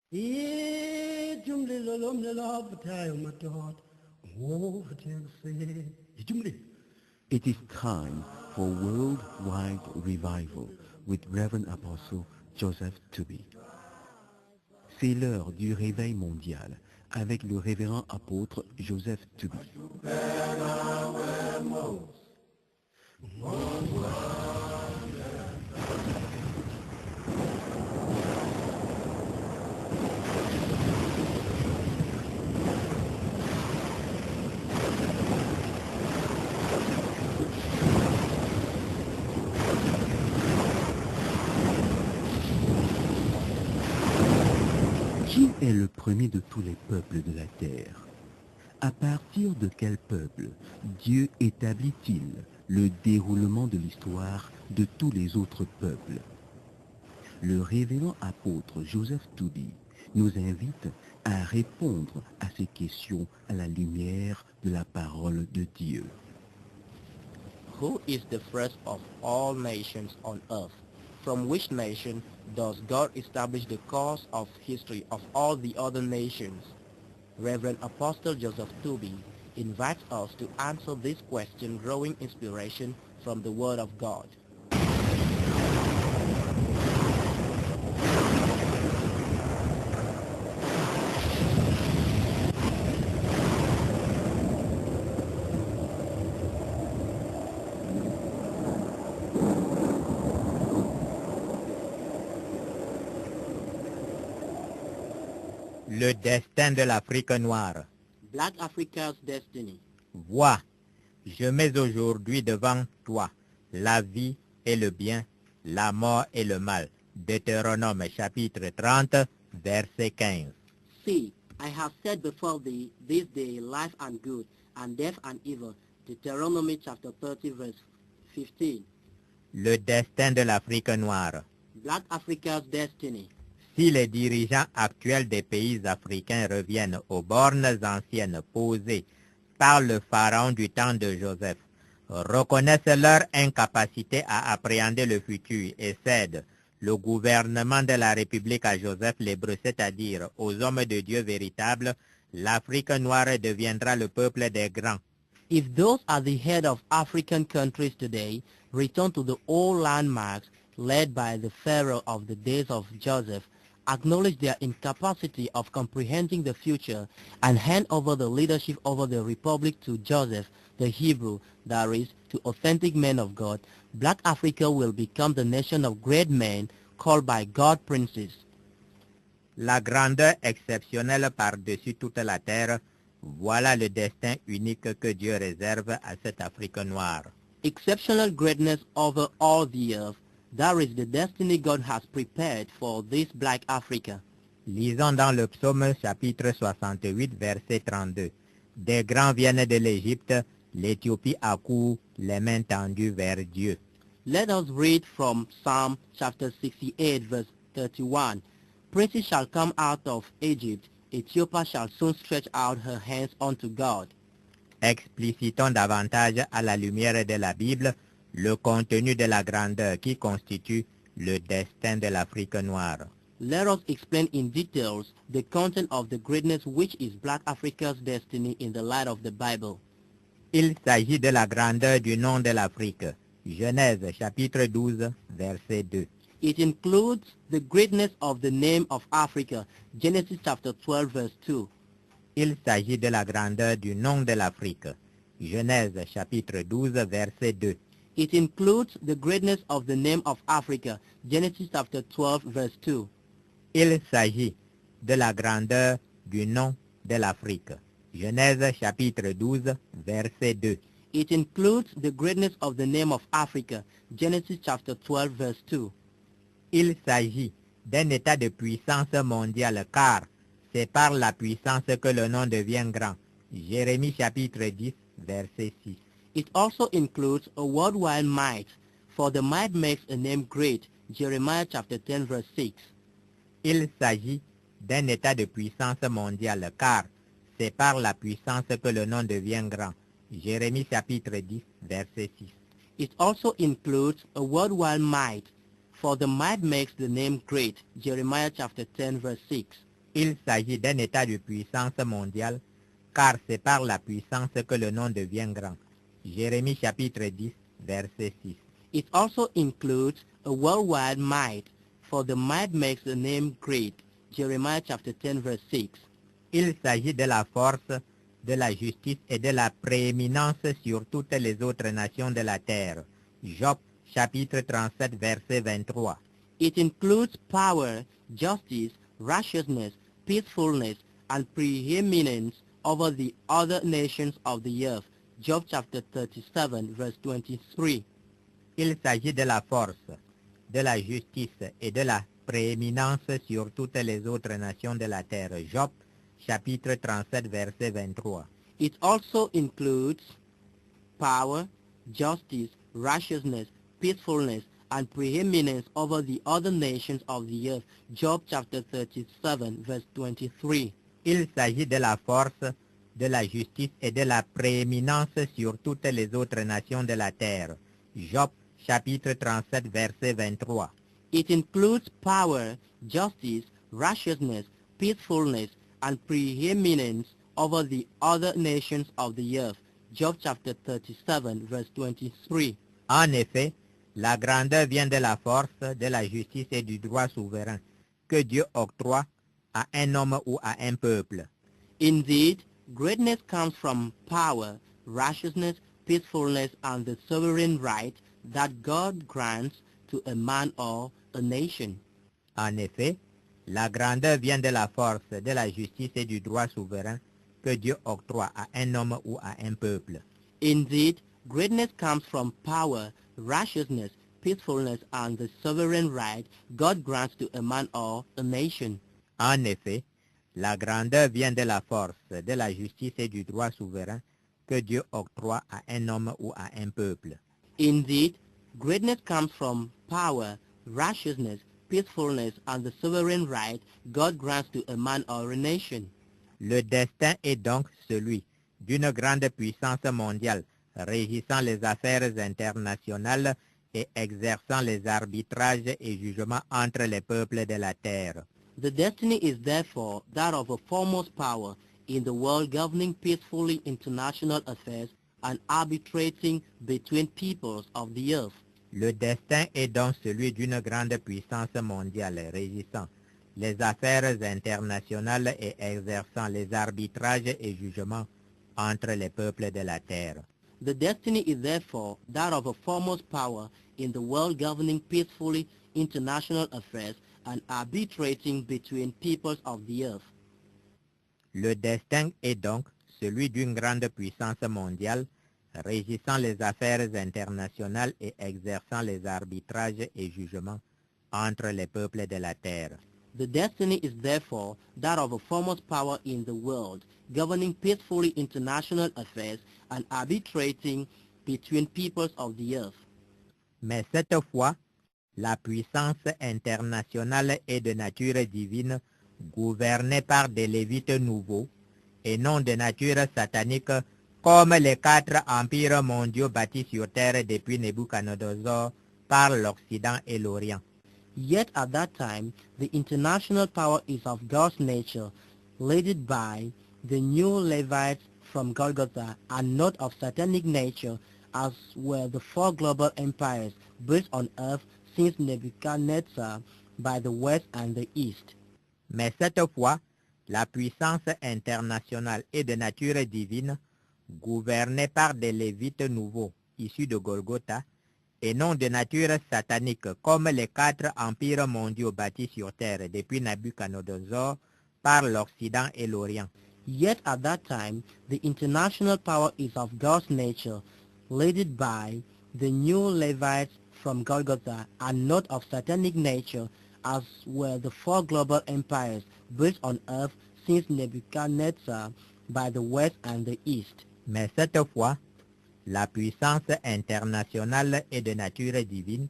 It is time for worldwide revival with Reverend Apostle Joseph Tooby. C'est l'heure du réveil mondial avec le révérend apôtre Joseph Tooby. Qui est le premier de tous les peuples de la terre? À partir de quel peuple Dieu établit-il le déroulement de l'histoire de tous les autres peuples? Le révérend apôtre Joseph Tooby nous invite à répondre à ces questions à la lumière de la parole de Dieu. Who is the first of all nations on earth? From which nation does God establish the course of history of all the other nations? Reverend Apostle Joseph Tooby invites us to answer this question, drawing inspiration from the Word of God. Le destin de l'Afrique noire. Black Africa's destiny. Vois, je mets aujourd'hui devant toi la vie et le bien, la mort et le mal. Deutéronome chapitre 30, verset 15. See, I have set before thee this day life and good, and death and evil. Deuteronomy chapter 30, verse 15. Le destin de l'Afrique noire. Black Africa's destiny. Si les dirigeants actuels des pays africains reviennent aux bornes anciennes posées par le pharaon du temps de Joseph, reconnaissent leur incapacité à appréhender le futur et cèdent le gouvernement de la République à Joseph l'Hébreu, c'est-à-dire aux hommes de Dieu véritables, l'Afrique noire deviendra le peuple des grands. If those are the head of African countries today return to the old landmarks led by the Pharaoh of the days of Joseph, acknowledge their incapacity of comprehending the future, and hand over the leadership over the republic to Joseph, the Hebrew, that is, to authentic men of God, Black Africa will become the nation of great men called by God princes. La grandeur exceptionnelle par-dessus toute la terre, voilà le destin unique que Dieu réserve à cette Afrique noire. Exceptional greatness over all the earth, that is the destiny God has prepared for this Black Africa. Lisons dans le psaume chapitre 68, verset 32. Des grands viennent de l'Égypte, l'Éthiopie accourt les mains tendues vers Dieu. Let us read from Psalm chapter 68, verse 31. Princes shall come out of Egypt, Ethiopia shall soon stretch out her hands unto God. Explicitons davantage à la lumière de la Bible le contenu de la grandeur qui constitue le destin de l'Afrique noire. Let us explain in details the content of the greatness which is Black Africa's destiny in the light of the Bible. Il s'agit de la grandeur du nom de l'Afrique. Genèse chapitre 12, verset 2. It includes the greatness of the name of Africa, Genesis chapter 12, verse 2. Il s'agit de la grandeur du nom de l'Afrique. Genèse chapitre 12, verset 2. It includes the greatness of the name of Africa, Genesis chapter 12, verse 2. Il s'agit de la grandeur du nom de l'Afrique. Genèse chapitre 12, verset 2. It includes the greatness of the name of Africa, Genesis chapter 12, verse 2. Il s'agit d'un état de puissance mondiale car c'est par la puissance que le nom devient grand. Jérémie chapitre 10, verset 6. It also includes a worldwide might, for the might makes a name great, Jeremiah chapter 10, verse 6. Il s'agit d'un état de puissance mondiale car c'est par la puissance que le nom devient grand. Jérémie chapitre 10, verset 6. It also includes a worldwide might, for the might makes the name great, Jeremiah chapter 10, verse 6. Il s'agit d'un état de puissance mondiale, car c'est par la puissance que le nom devient grand. Jérémie chapitre 10, verset 6. It also includes a worldwide might, for the might makes the name great. Jeremiah chapter 10, verse 6. Il s'agit de la force, de la justice et de la prééminence sur toutes les autres nations de la terre. Job chapitre 37, verset 23. It includes power, justice, righteousness, peacefulness, and preeminence over the other nations of the earth. Job chapter 37, verse 23. Il s'agit de la force, de la justice et de la prééminence sur toutes les autres nations de la terre. Job chapitre 37, verset 23. It also includes power, justice, righteousness, peacefulness, and preeminence over the other nations of the earth. Job chapter 37, verse 23. Il s'agit de la force, de la justice et de la prééminence sur toutes les autres nations de la terre. Job chapitre 37, verset 23. It includes power, justice, righteousness, peacefulness, and preeminence over the other nations of the earth. Job chapter 37, verse 23. En effet, la grandeur vient de la force, de la justice et du droit souverain que Dieu octroie à un homme ou à un peuple. Indeed, greatness comes from power, righteousness, peacefulness, and the sovereign right that God grants to a man or a nation. En effet, la grandeur vient de la force, de la justice et du droit souverain que Dieu octroie à un homme ou à un peuple. Indeed, greatness comes from power, righteousness, peacefulness, and the sovereign right God grants to a man or a nation. En effet, la grandeur vient de la force, de la justice et du droit souverain que Dieu octroie à un homme ou à un peuple. Indeed, greatness comes from power, righteousness, peacefulness, and the sovereign right God grants to a man or a nation. Le destin est donc celui d'une grande puissance mondiale régissant les affaires internationales et exerçant les arbitrages et jugements entre les peuples de la terre. The destiny is therefore that of a foremost power in the world governing peacefully international affairs and arbitrating between peoples of the earth. Le destin est donc celui d'une grande puissance mondiale régissant les affaires internationales et exerçant les arbitrages et jugements entre les peuples de la terre. The destiny is therefore that of a foremost power in the world governing peacefully international affairs and arbitrating between peoples of the earth. Le destin est donc celui d'une grande puissance mondiale régissant les affaires internationales et exerçant les arbitrages et jugements entre les peuples de la terre. The destiny is therefore that of a foremost power in the world, governing peacefully international affairs and arbitrating between peoples of the earth. Mais cette fois, la puissance internationale est de nature divine, gouvernée par des lévites nouveaux, et non de nature satanique, comme les 4 empires mondiaux bâtis sur terre depuis Nebuchadnezzar par l'Occident et l'Orient. Yet at that time, the international power is of God's nature, led by the new Levites from Golgotha, and not of satanic nature, as were the 4 global empires built on earth since Nebuchadnezzar by the west and the east. Mais cette fois, la puissance internationale est de nature divine, gouvernée par des lévites nouveaux, issus de Golgotha, et non de nature satanique, comme les 4 empires mondiaux bâtis sur terre depuis Nabuchodonosor par l'Occident et l'Orient. Yet at that time, the international power is of God's nature, led by the new Levites from Golgotha, and not of satanic nature, as were the 4 global empires built on earth since Nebuchadnezzar by the west and the east. Mais cette fois, la puissance internationale est de nature divine,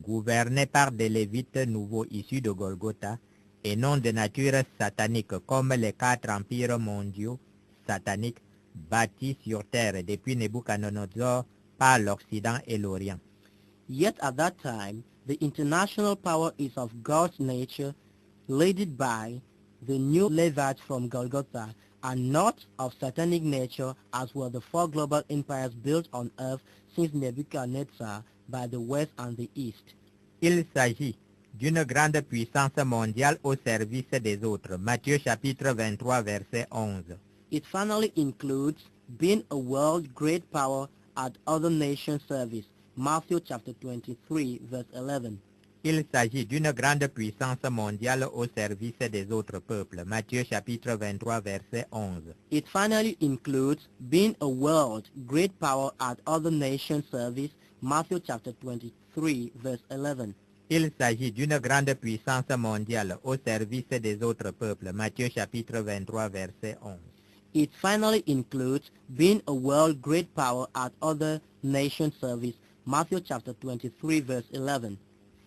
gouvernée par des lévites nouveaux issus de Golgotha, et non de nature satanique comme les 4 empires mondiaux sataniques bâtis sur terre depuis Nebuchadnezzar par l'Occident et l'Orient. Yet at that time, the international power is of God's nature, led by the new Levites from Golgotha, are not of satanic nature as were the four global empires built on earth since Nebuchadnezzar by the west and the east. Il s'agit d'une grande puissance mondiale au service des autres. Matthieu chapitre 23 verset 11. It finally includes being a world great power at other nations' service. Matthew chapter 23 verse 11. Il s'agit d'une grande puissance mondiale au service des autres peuples. Matthieu chapitre 23 verset 11. It finally includes being a world great power at other nations' service. Matthew chapter 23 verse 11. Il s'agit d'une grande puissance mondiale au service des autres peuples. Matthieu chapitre 23 verset 11. It finally includes being a world great power at other nations' service. Matthew chapter 23 verse 11.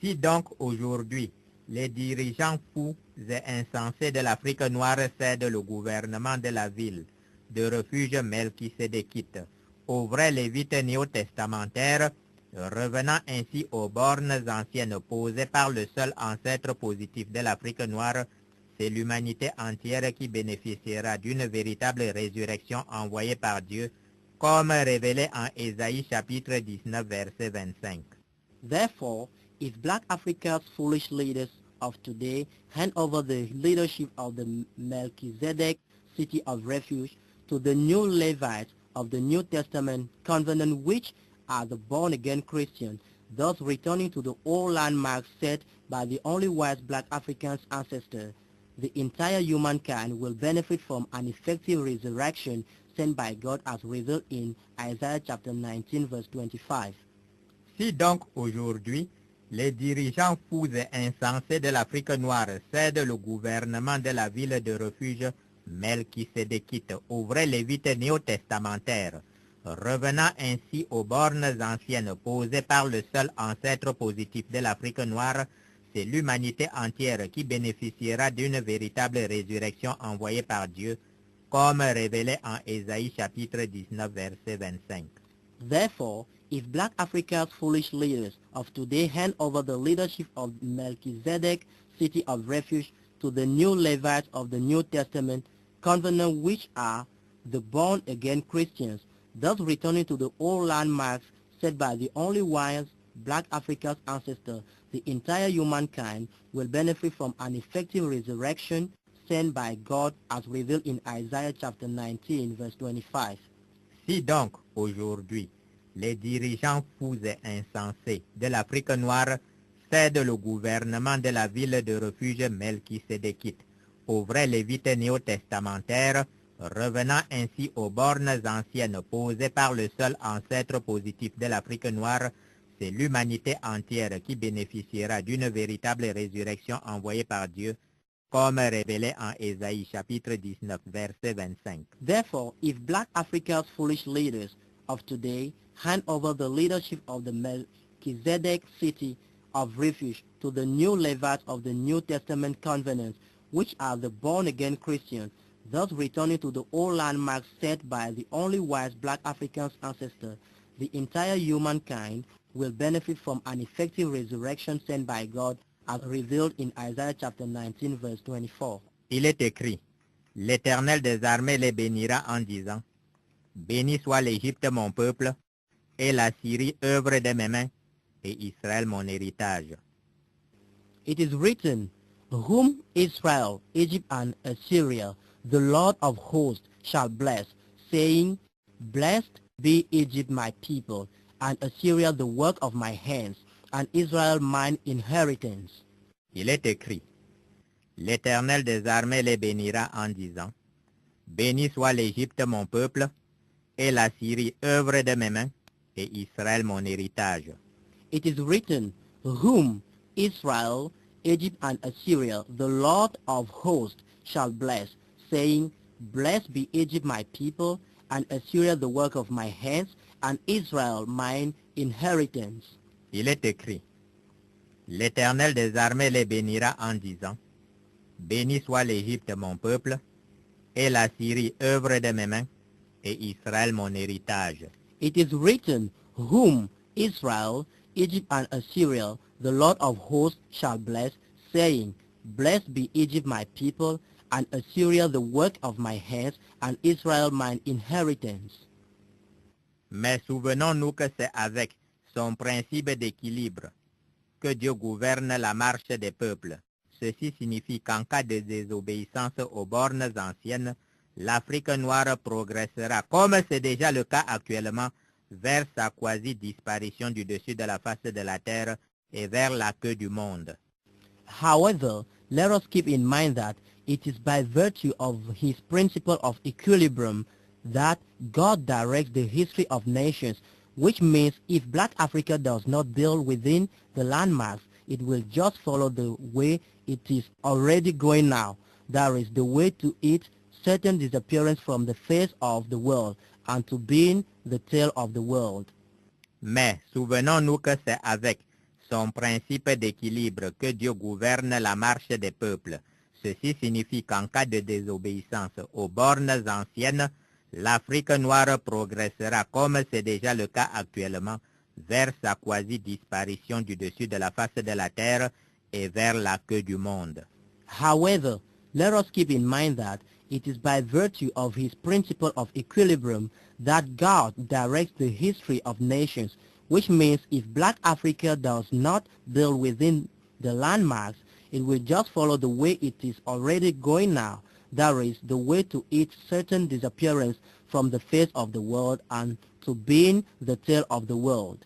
Si donc aujourd'hui les dirigeants fous et insensés de l'Afrique noire cèdent le gouvernement de la ville de refuge Melchisédékite aux vrais lévites néo-testamentaires, revenant ainsi aux bornes anciennes posées par le seul ancêtre positif de l'Afrique noire, c'est l'humanité entière qui bénéficiera d'une véritable résurrection envoyée par Dieu, comme révélé en Ésaïe chapitre 19 verset 25. Therefore, if Black Africa's foolish leaders of today hand over the leadership of the Melchizedek city of refuge to the new Levites of the New Testament covenant, which are the born-again Christians, thus returning to the old landmarks set by the only wise Black Africans' ancestors, the entire humankind will benefit from an effective resurrection sent by God as revealed in Isaiah chapter 19 verse 25. Si donc aujourd'hui, les dirigeants fous et insensés de l'Afrique noire cèdent le gouvernement de la ville de refuge Melchisédékite aux vrais lévites néo-testamentaires, revenant ainsi aux bornes anciennes posées par le seul ancêtre positif de l'Afrique noire, c'est l'humanité entière qui bénéficiera d'une véritable résurrection envoyée par Dieu, comme révélé en Ésaïe chapitre 19 verset 25. Therefore, if Black Africa's foolish leaders of today hand over the leadership of Melchizedek city of refuge to the new Levites of the New Testament covenant, which are the born-again Christians, thus returning to the old landmarks set by the only wise Black Africa's ancestor, the entire humankind will benefit from an effective resurrection sent by God as revealed in Isaiah chapter 19 verse 25. Si donc aujourd'hui les dirigeants fous et insensés de l'Afrique noire cèdent le gouvernement de la ville de refuge Melchisédékite aux vrais lévites néo-testamentaires, revenant ainsi aux bornes anciennes posées par le seul ancêtre positif de l'Afrique noire, c'est l'humanité entière qui bénéficiera d'une véritable résurrection envoyée par Dieu, comme révélé en Ésaïe chapitre 19 verset 25. Therefore, if Black Africa's foolish leaders of today hand over the leadership of the Melchizedek city of refuge to the new Levites of the New Testament covenants, which are the born-again Christians, thus returning to the old landmarks set by the only wise Black Africans' ancestor, the entire humankind will benefit from an effective resurrection sent by God as revealed in Isaiah chapter 19 verse 24. Il est écrit, l'Éternel des armées les bénira en disant, béni soit l'Égypte mon peuple, et la Syrie œuvre de mes mains, et Israël mon héritage. It is written, whom Israel, Egypt and Assyria, the Lord of hosts shall bless, saying, blessed be Egypt my people, and Assyria the work of my hands, and Israel mine inheritance. Il est écrit, l'Éternel des armées les bénira en disant, béni soit l'Égypte mon peuple, et la Syrie œuvre de mes mains, et Israël mon héritage. It is written, whom Israel, Egypt and Assyria, the Lord of hosts shall bless, saying, blessed be Egypt my people, and Assyria the work of my hands, and Israel mine inheritance. Il est écrit, l'Éternel des armées les bénira en disant, béni soit l'Égypte mon peuple, et la Syrie œuvre de mes mains, et Israël mon héritage. It is written, whom Israel, Egypt and Assyria, the Lord of hosts shall bless, saying, blessed be Egypt my people, and Assyria the work of my hands, and Israel mine inheritance. Mais souvenons-nous que c'est avec son principe d'équilibre que Dieu gouverne la marche des peuples. Ceci signifie qu'en cas de désobéissance aux bornes anciennes, l'Afrique noire progressera, comme c'est déjà le cas actuellement, vers sa quasi-disparition du dessus de la face de la terre et vers la queue du monde. However, let us keep in mind that it is by virtue of his principle of equilibrium that God directs the history of nations, which means if Black Africa does not build within the landmarks, it will just follow the way it is already going now. That is the way to its certain disappearance from the face of the world and to being the tail of the world. Mais souvenons-nous que c'est avec son principe d'équilibre que Dieu gouverne la marche des peuples. Ceci signifie qu'en cas de désobéissance aux bornes anciennes, l'Afrique noire progressera, comme c'est déjà le cas actuellement, vers sa quasi-disparition du dessus de la face de la terre et vers la queue du monde. However, let us keep in mind that it is by virtue of his principle of equilibrium that God directs the history of nations, which means if Black Africa does not build within the landmarks, it will just follow the way it is already going now, that is, the way to its certain disappearance from the face of the world and to being the tail of the world.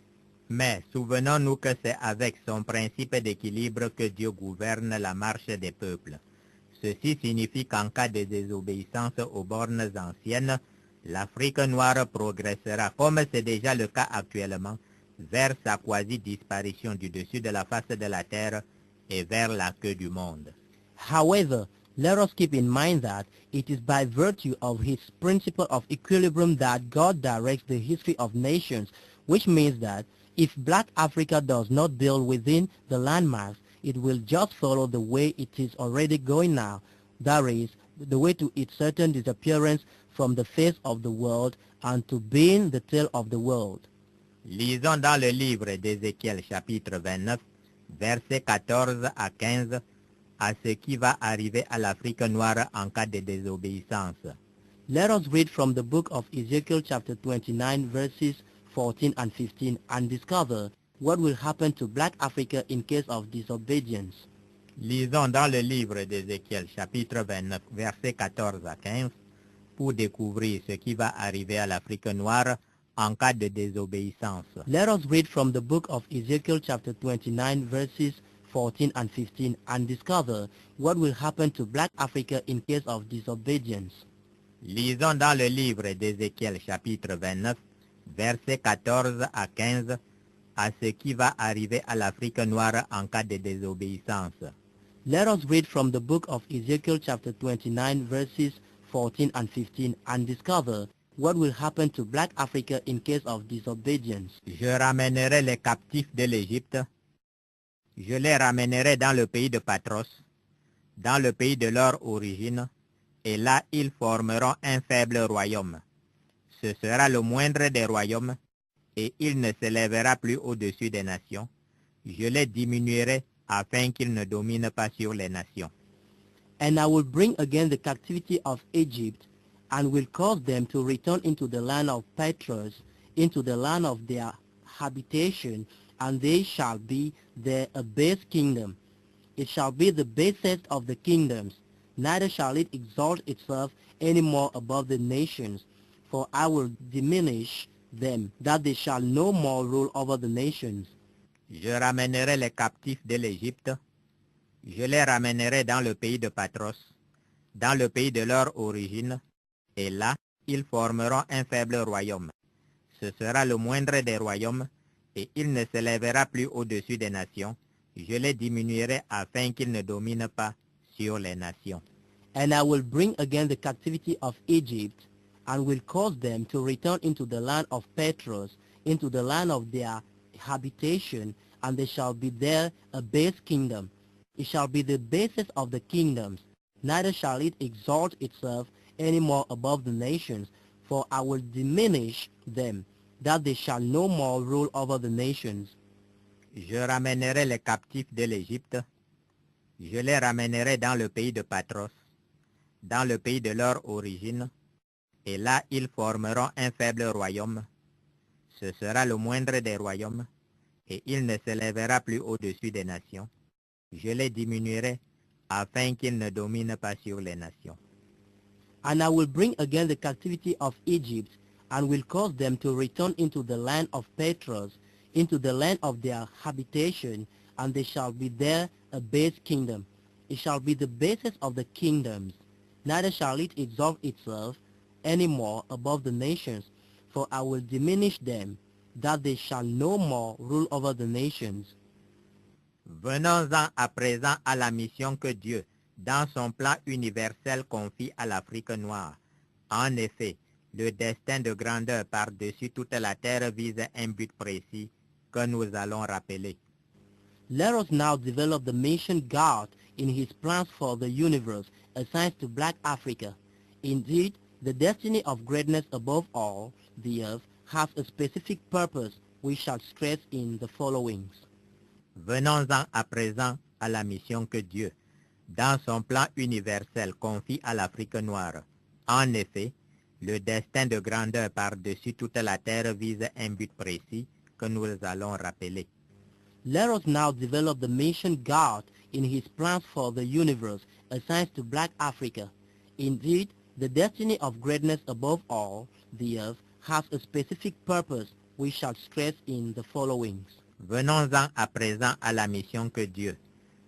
Mais souvenons-nous que c'est avec son principe d'équilibre que Dieu gouverne la marche des peuples. Ceci signifie qu'en cas de désobéissance aux bornes anciennes, l'Afrique noire progressera, comme c'est déjà le cas actuellement, vers sa quasi-disparition du dessus de la face de la terre et vers la queue du monde. However, let us keep in mind that it is by virtue of his principle of equilibrium that God directs the history of nations, which means that if Black Africa does not build within the landmarks, it will just follow the way it is already going now, that is, the way to its certain disappearance from the face of the world and to being the tail of the world. Lisons dans le livre d'Ézéchiel chapitre 29, versets 14 à 15, à ce qui va arriver à l'Afrique noire en cas de désobéissance. Let us read from the book of Ezekiel chapter 29 verses 14 and 15 and discover what will happen to Black Africa in case of disobedience. Lisons dans le livre d'Ézéchiel chapitre 29, versets 14 à 15, pour découvrir ce qui va arriver à l'Afrique noire en cas de désobéissance. Let us read from the book of Ezekiel chapter 29 verses 14 and 15 and discover what will happen to Black Africa in case of disobedience. Lisons dans le livre d'Ézéchiel chapitre 29, versets 14 à 15, à ce qui va arriver à l'Afrique noire en cas de désobéissance. Let us read from the book of Ezekiel chapter 29 verses 14 and 15 and discover what will happen to Black Africa in case of disobedience. Je ramènerai les captifs de l'Égypte. Je les ramènerai dans le pays de Patros, dans le pays de leur origine, et là ils formeront un faible royaume. Ce sera le moindre des royaumes, et il ne s'élèvera plus au-dessus des nations. Je les diminuerai afin qu'ils ne dominent pas sur les nations. And I will bring again the captivity of Egypt, and will cause them to return into the land of Patros, into the land of their habitation, and they shall be there a base kingdom. It shall be the basest of the kingdoms, neither shall it exalt itself any more above the nations, for I will diminish them, that they shall no more rule over the nations. Je ramènerai les captifs de l'Égypte. Je les ramènerai dans le pays de Patros, dans le pays de leur origine, et là, ils formeront un faible royaume. Ce sera le moindre des royaumes, et il ne s'élèvera plus au-dessus des nations. Je les diminuerai afin qu'ils ne dominent pas sur les nations. And I will bring again the captivity of Egypt, and will cause them to return into the land of Patros, into the land of their habitation, and they shall be there a base kingdom. It shall be the basest of the kingdoms, neither shall it exalt itself any more above the nations, for I will diminish them, that they shall no more rule over the nations. Je ramènerai les captifs de l'Égypte. Je les ramènerai dans le pays de Patros, dans le pays de leur origine, et là ils formeront un faible royaume. Ce sera le moindre des royaumes, et il ne s'élèvera plus au-dessus des nations. Je les diminuerai, afin qu'ils ne dominent pas sur les nations. And I will bring again the captivity of Egypt, and will cause them to return into the land of Petros, into the land of their habitation, and they shall be there a base kingdom. It shall be the basis of the kingdoms, neither shall it exalt itself any more above the nations, for I will diminish them, that they shall no more rule over the nations. Venons-en à présent à la mission que Dieu, dans son plan universel, confie à l'Afrique noire. En effet, le destin de grandeur par-dessus toute la terre vise un but précis que nous allons rappeler. Let us now develop the mission God, in His plans for the universe, assigns to Black Africa. Indeed, the destiny of greatness above all the earth has a specific purpose we shall stress in the followings. Venons-en à présent à la mission que Dieu, dans son plan universel, confie à l'Afrique noire. En effet, le destin de grandeur par-dessus toute la terre vise un but précis que nous allons rappeler. Let us now develop the mission God, in His plans for the universe, assigns to Black Africa. Indeed, the destiny of greatness above all the earth has a specific purpose we shall stress in the followings. Venons-en à présent à la mission que Dieu,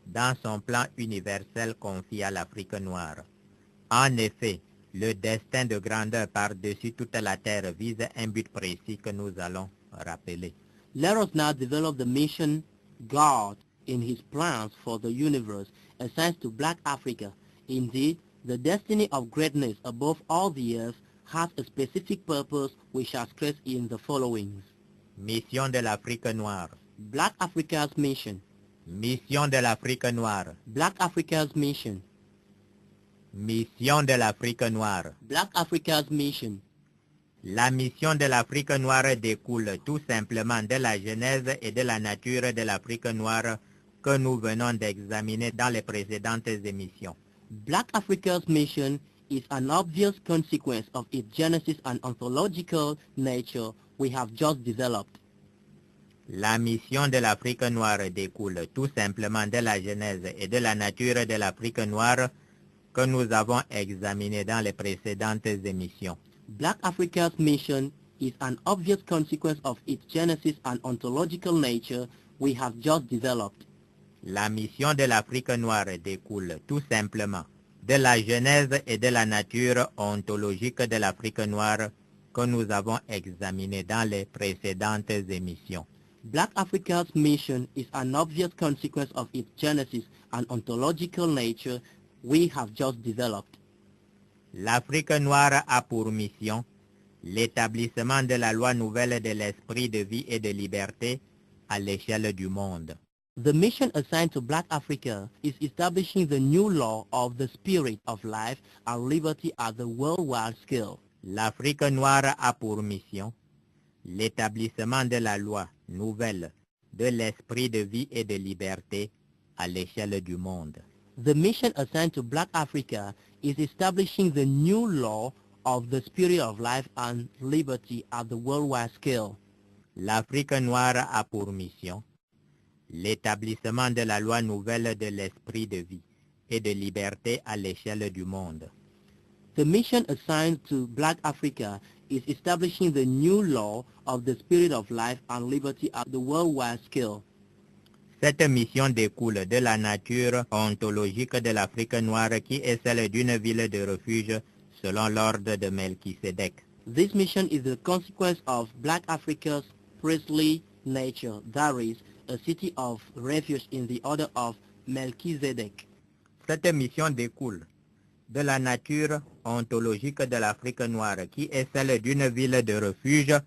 dans son plan universel, confie à l'Afrique noire. En effet, le destin de grandeur par-dessus toute la terre vise un but précis que nous allons rappeler. Let us now develop the mission God, in His plans for the universe, assigns to Black Africa. Indeed, the destiny of greatness above all the earth has a specific purpose we shall stress in the followings. Mission de l'Afrique noire. Black Africa's mission. Mission de l'Afrique noire. Black Africa's mission. Mission de l'Afrique noire. Black Africa's mission. La mission de l'Afrique noire découle tout simplement de la genèse et de la nature de l'Afrique noire que nous venons d'examiner dans les précédentes émissions. Black Africa's mission is an obvious consequence of its genesis and ontological nature we have just developed. La mission de l'Afrique noire découle tout simplement de la genèse et de la nature de l'Afrique noire que nous avons examiné dans les précédentes émissions. Black Africa's mission is an obvious consequence of its genesis and ontological nature we have just developed. La mission de l'Afrique noire découle tout simplement de la genèse et de la nature ontologique de l'Afrique noire que nous avons examiné dans les précédentes émissions. Black Africa's mission is an obvious consequence of its genesis and ontological nature we have just developed. L'Afrique noire a pour mission l'établissement de la loi nouvelle de l'esprit de vie et de liberté à l'échelle du monde. The mission assigned to Black Africa is establishing the new law of the spirit of life and liberty at the worldwide scale. L'Afrique noire a pour mission l'établissement de la loi nouvelle de l'esprit de vie et de liberté à l'échelle du monde. The mission assigned to Black Africa is establishing the new law of the spirit of life and liberty at the worldwide scale. L'Afrique noire a pour mission l'établissement de la loi nouvelle de l'esprit de vie et de liberté à l'échelle du monde. The mission assigned to Black Africa is establishing the new law of the spirit of life and liberty at the worldwide scale. Cette mission découle de la nature ontologique de l'Afrique noire qui est celle d'une ville de refuge selon l'ordre de Melchisedec. This mission is the consequence of Black Africa's priestly nature, that is, a city of refuge in the order of Melchizedek. Cette mission découle de la nature ontologique de l'Afrique noire qui est celle d'une ville de refuge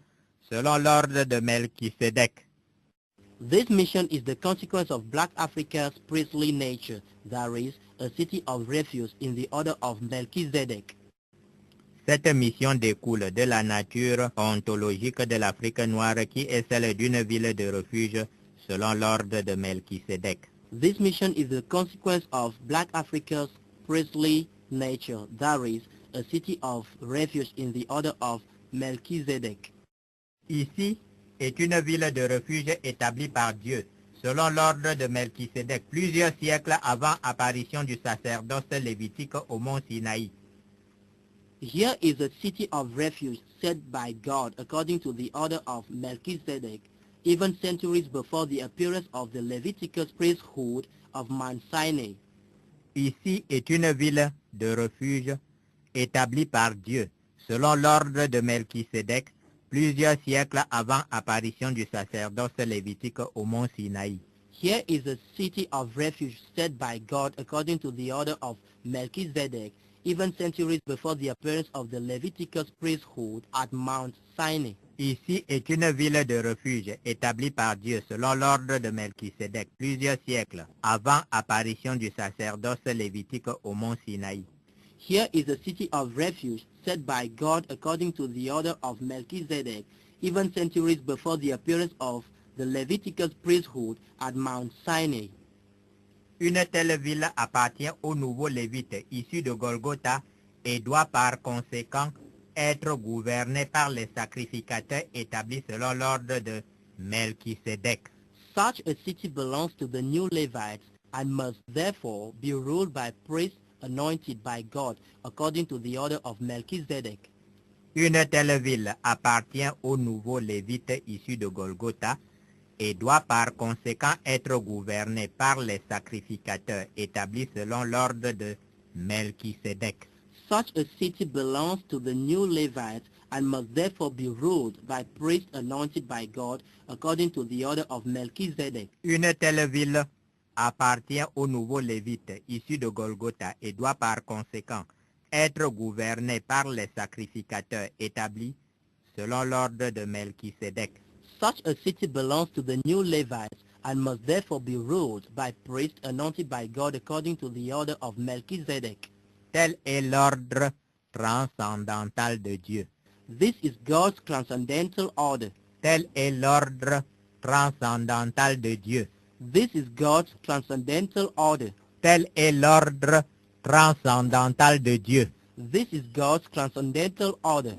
selon l'ordre de Melchisedec. This mission is the consequence of Black Africa's priestly nature, that is, a city of refuge in the order of Melchizedek. Cette mission découle de la nature ontologique de l'Afrique noire qui est celle d'une ville de refuge selon l'ordre de Melchisedec. This mission is the consequence of Black Africa's priestly nature, that is, a city of refuge in the order of Melchizedek. Ici est une ville de refuge établie par Dieu, selon l'ordre de Melchisédek, plusieurs siècles avant l'apparition du sacerdoce lévitique au mont Sinaï. Here is a city of refuge set by God according to the order of Melchizedek, even centuries before the appearance of the Leviticus priesthood of Mount Sinai. Ici est une ville de refuge établie par Dieu, selon l'ordre de Melchisédek, plusieurs siècles avant l'apparition du sacerdoce lévitique au mont Sinaï. Here is a city of refuge set by God according to the order of Melchizedek, even centuries before the appearance of the Leviticus priesthood at Mount Sinai. Ici est une ville de refuge établie par Dieu selon l'ordre de Melchisédek, plusieurs siècles avant l'apparition du sacerdoce lévitique au mont Sinaï. Here is a city of refuge set by God according to the order of Melchizedek, even centuries before the appearance of the Leviticus priesthood at Mount Sinai. Une telle ville appartient au nouveau Lévite issu de Golgotha et doit par conséquent être gouvernée par les sacrificateurs établis selon l'ordre de Melchisédek. Such a city belongs to the new Levites and must therefore be ruled by priests anointed by God according to the order of Melchizedek. Une telle ville appartient au nouveau Lévite issu de Golgotha et doit par conséquent être gouvernée par les sacrificateurs établis selon l'ordre de Melchisédek. Such a city belongs to the new Levites and must therefore be ruled by priests anointed by God according to the order of Melchizedek. Une telle ville appartient au nouveau Lévite issu de Golgotha et doit par conséquent être gouvernée par les sacrificateurs établis selon l'ordre de Melchisédek. Such a city belongs to the new Levites and must therefore be ruled by priests anointed by God according to the order of Melchizedek. Tel est l'ordre transcendantal de Dieu. This is God's transcendental order. Tel est l'ordre transcendantal de Dieu. This is God's transcendental order. Tel est l'ordre transcendantal de Dieu. This is God's transcendental order.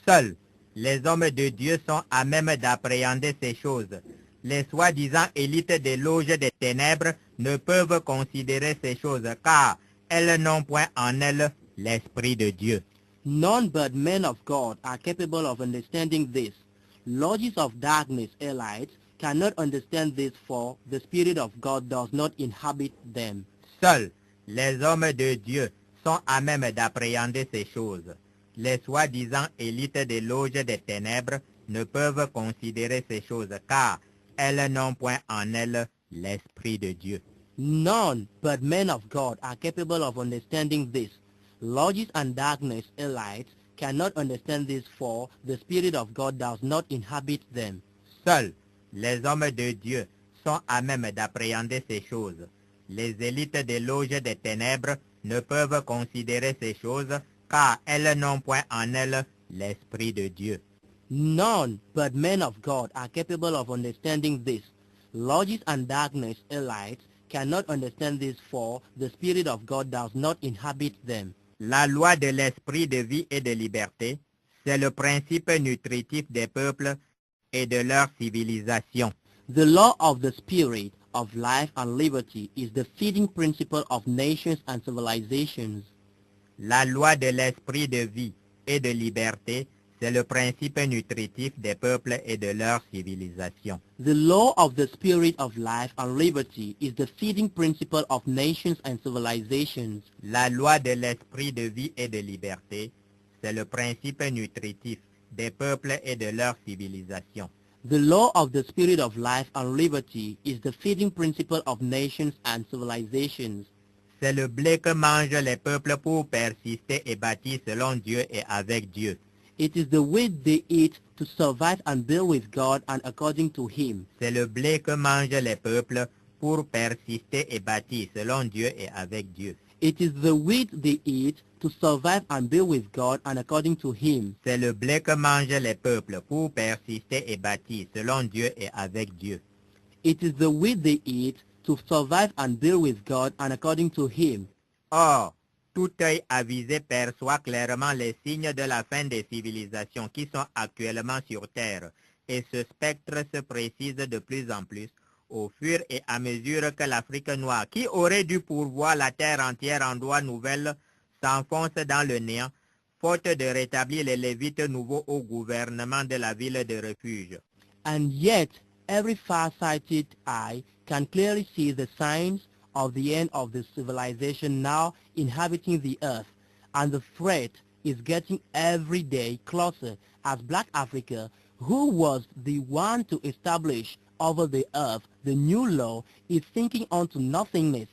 Seuls les hommes de Dieu sont à même d'appréhender ces choses. Les soi-disant élites des loges des ténèbres ne peuvent considérer ces choses car elles n'ont point en elles l'Esprit de Dieu. None but men of God are capable of understanding this. Lodges of darkness, elites, cannot understand this, for the Spirit of God does not inhabit them. Seuls les hommes de Dieu sont à même d'appréhender ces choses. Les soi-disant élites des loges des ténèbres ne peuvent considérer ces choses car elles n'ont point en elles l'Esprit de Dieu. None but men of God are capable of understanding this. Lodges and darkness, elites, cannot understand this, for the Spirit of God does not inhabit them. Seuls les hommes de Dieu sont à même d'appréhender ces choses. Les élites des loges des ténèbres ne peuvent considérer ces choses car elles n'ont point en elles l'Esprit de Dieu. None but men of God are capable of understanding this. Lodges and darkness, elites, cannot understand this, for the Spirit of God does not inhabit them. La loi de l'esprit de vie et de liberté, c'est le principe nutritif des peuples et de leur civilisation. The law of the Spirit of life and liberty is the feeding principle of nations and civilizations. La loi de l'esprit de vie et de liberté, c'est le principe nutritif des peuples et de leur civilisation. The law of the Spirit of life and liberty is the feeding principle of nations and civilizations. La loi de l'esprit de vie et de liberté, c'est le principe nutritif des peuples et de leur civilisation. The law of the Spirit of life and liberty is the feeding principle of nations and civilizations. C'est le blé que mangent les peuples pour persister et bâtir selon Dieu et avec Dieu. It is the wheat they eat to survive and build with God and according to Him. C'est le blé que mangent les peuples pour persister et bâtir selon Dieu et avec Dieu. It is the wheat they eat to survive and build with God and according to Him. C'est le blé que mangent les peuples pour persister et bâtir selon Dieu et avec Dieu. It is the wheat they eat to survive and build with God and according to Him. Or, Tout œil avisé perçoit clairement les signes de la fin des civilisations qui sont actuellement sur Terre, et ce spectre se précise de plus en plus au fur et à mesure que l'Afrique noire, qui aurait dû pourvoir la Terre entière en lois nouvelles, s'enfonce dans le néant, faute de rétablir les Lévites nouveaux au gouvernement de la ville de refuge. And yet, every far-sighted eye can clearly see the signs of the end of the civilization now inhabiting the earth, and the threat is getting every day closer as Black Africa, who was the one to establish over the earth the new law, is sinking onto nothingness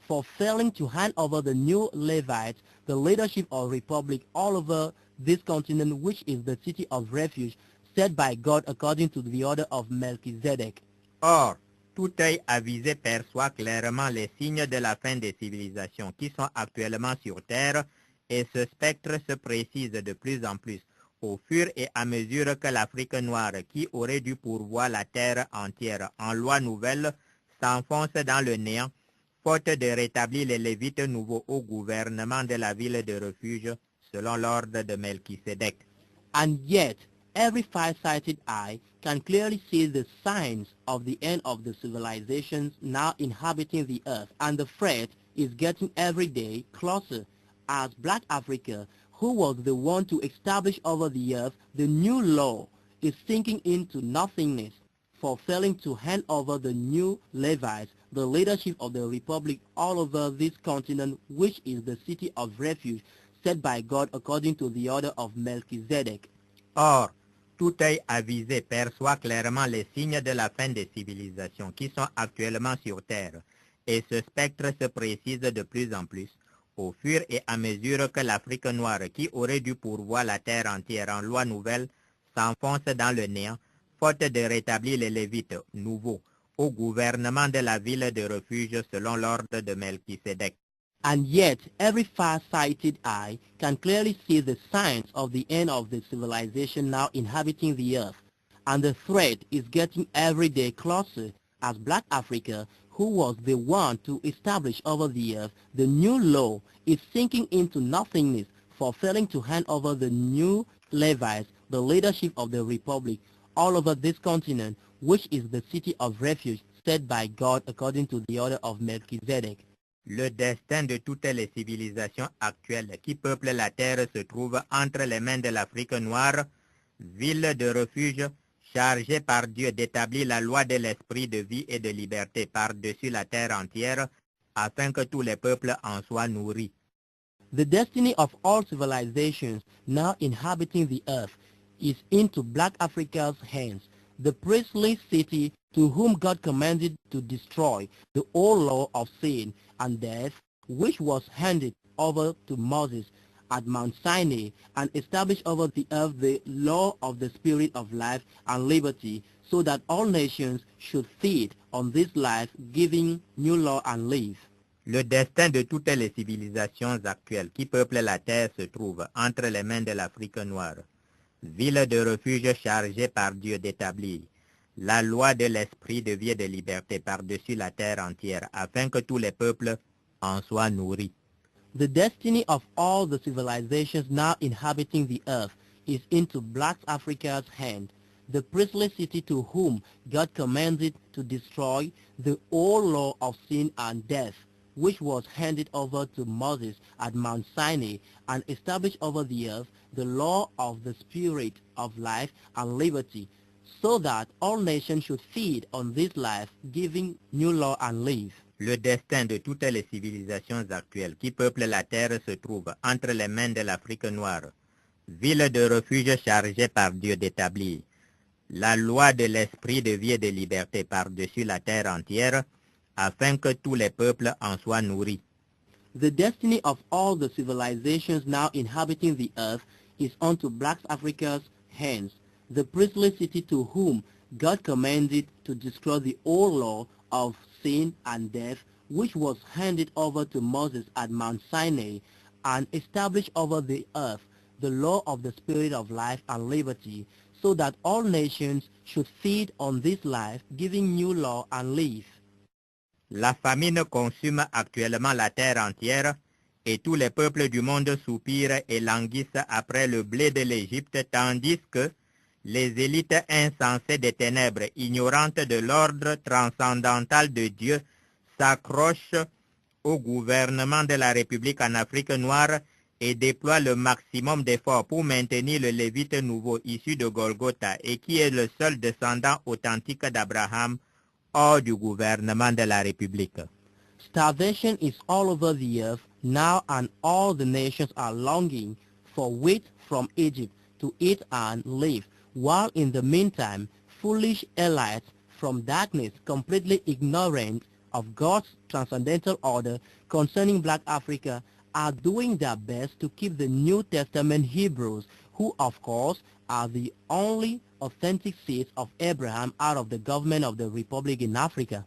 for failing to hand over the new Levites the leadership of republic all over this continent, which is the city of refuge set by God according to the order of Melchizedek. Or, tout œil avisé perçoit clairement les signes de la fin des civilisations qui sont actuellement sur Terre, et ce spectre se précise de plus en plus au fur et à mesure que l'Afrique noire, qui aurait dû pourvoir la Terre entière en lois nouvelles, s'enfonce dans le néant, faute de rétablir les Lévites nouveaux au gouvernement de la ville de refuge selon l'ordre de Melchisedec. And yet, every far-sighted eye can clearly see the signs of the end of the civilizations now inhabiting the earth, and the threat is getting every day closer as Black Africa, who was the one to establish over the earth the new law, is sinking into nothingness for failing to hand over the new Levites the leadership of the republic all over this continent, which is the city of refuge set by God according to the order of Melchizedek. Or, tout œil avisé perçoit clairement les signes de la fin des civilisations qui sont actuellement sur Terre, et ce spectre se précise de plus en plus au fur et à mesure que l'Afrique noire, qui aurait dû pourvoir la Terre entière en lois nouvelles, s'enfonce dans le néant, faute de rétablir les Lévites nouveaux au gouvernement de la ville de refuge selon l'ordre de Melchisedec. And yet, every far-sighted eye can clearly see the signs of the end of the civilization now inhabiting the earth, and the threat is getting every day closer as Black Africa, who was the one to establish over the earth the new law, is sinking into nothingness for failing to hand over the new Levites the leadership of the republic all over this continent, which is the city of refuge set by God according to the order of Melchizedek. Le destin de toutes les civilisations actuelles qui peuplent la terre se trouve entre les mains de l'Afrique noire, ville de refuge chargée par Dieu d'établir la loi de l'esprit de vie et de liberté par-dessus la terre entière, afin que tous les peuples en soient nourris. The destiny of all civilizations now inhabiting the earth is into Black Africa's hands, the priestly city to whom God commanded to destroy the old law of sin and death, which was handed over to Moses at Mount Sinai, and establish over the earth the law of the Spirit of life and liberty, so that all nations should feed on this life-giving new law and live. Le destin de toutes les civilisations actuelles qui peuplent la terre se trouve entre les mains de l'Afrique noire, ville de refuge chargée par Dieu d'établir la loi de l'esprit de vie et de liberté par-dessus la terre entière, afin que tous les peuples en soient nourris. The destiny of all the civilizations now inhabiting the earth is into Black Africa's hand, the priestly city to whom God commanded to destroy the old law of sin and death, which was handed over to Moses at Mount Sinai, and established over the earth the law of the Spirit of life and liberty, so that all nations should feed on this life-giving new law and live. Le destin de toutes les civilisations actuelles qui peuplent la terre se trouve entre les mains de l'Afrique noire, ville de refuge chargée par Dieu d'établir la loi de l'esprit de vie et de liberté par-dessus la terre entière, afin que tous les peuples en soient nourris. The destiny of all the civilizations now inhabiting the earth is unto Black Africa's hands, the priestly city to whom God commanded to destroy the old law of sin and death, which was handed over to Moses at Mount Sinai, and established over the earth the law of the Spirit of life and liberty, so that all nations should feed on this life, giving new law and live. La famine consume actuellement la terre entière, et tous les peuples du monde soupirent et languissent après le blé de l'Égypte, tandis que les élites insensées des ténèbres, ignorantes de l'ordre transcendantal de Dieu, s'accrochent au gouvernement de la République en Afrique noire et déploient le maximum d'efforts pour maintenir le Lévite nouveau issu de Golgotha et qui est le seul descendant authentique d'Abraham hors du gouvernement de la République. Starvation is all over the earth now, and all the nations are longing for wheat from Egypt to eat and live, while in the meantime foolish elites from darkness, completely ignorant of God's transcendental order concerning Black Africa, are doing their best to keep the New Testament Hebrews, who of course are the only authentic seeds of Abraham, out of the government of the Republic in Africa.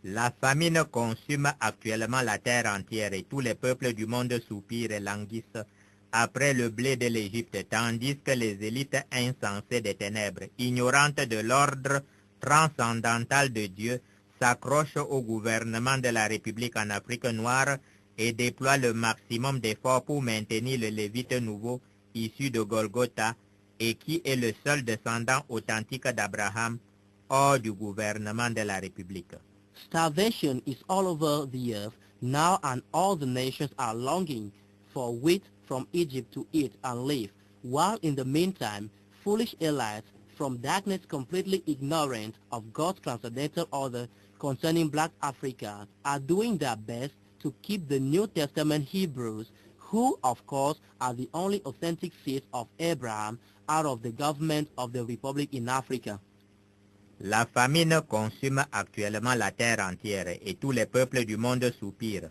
La famine consume actuellement la terre entière et tous les peuples du monde soupirent et languissent après le blé de l'Égypte, tandis que les élites insensées des ténèbres, ignorantes de l'ordre transcendantal de Dieu, s'accrochent au gouvernement de la République en Afrique noire et déploient le maximum d'efforts pour maintenir le Lévite nouveau issu de Golgotha et qui est le seul descendant authentique d'Abraham hors du gouvernement de la République. Starvation is all over the earth now, and all the nations are longing for wheat from Egypt to eat and live, while in the meantime foolish elites from darkness, completely ignorant of God's transcendental order concerning Black Africa, are doing their best to keep the New Testament Hebrews, who of course are the only authentic seeds of Abraham, out of the government of the Republic in Africa. La famine consume actuellement la terre entière et tous les peuples du monde soupirent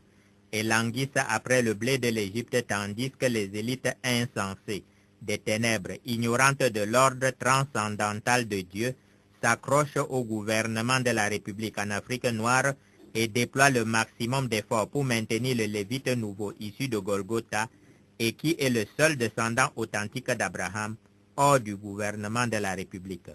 et languissent après le blé de l'Égypte, tandis que les élites insensées des ténèbres, ignorantes de l'ordre transcendantal de Dieu, s'accrochent au gouvernement de la République en Afrique noire et déploient le maximum d'efforts pour maintenir le Lévite nouveau issu de Golgotha et qui est le seul descendant authentique d'Abraham hors du gouvernement de la République.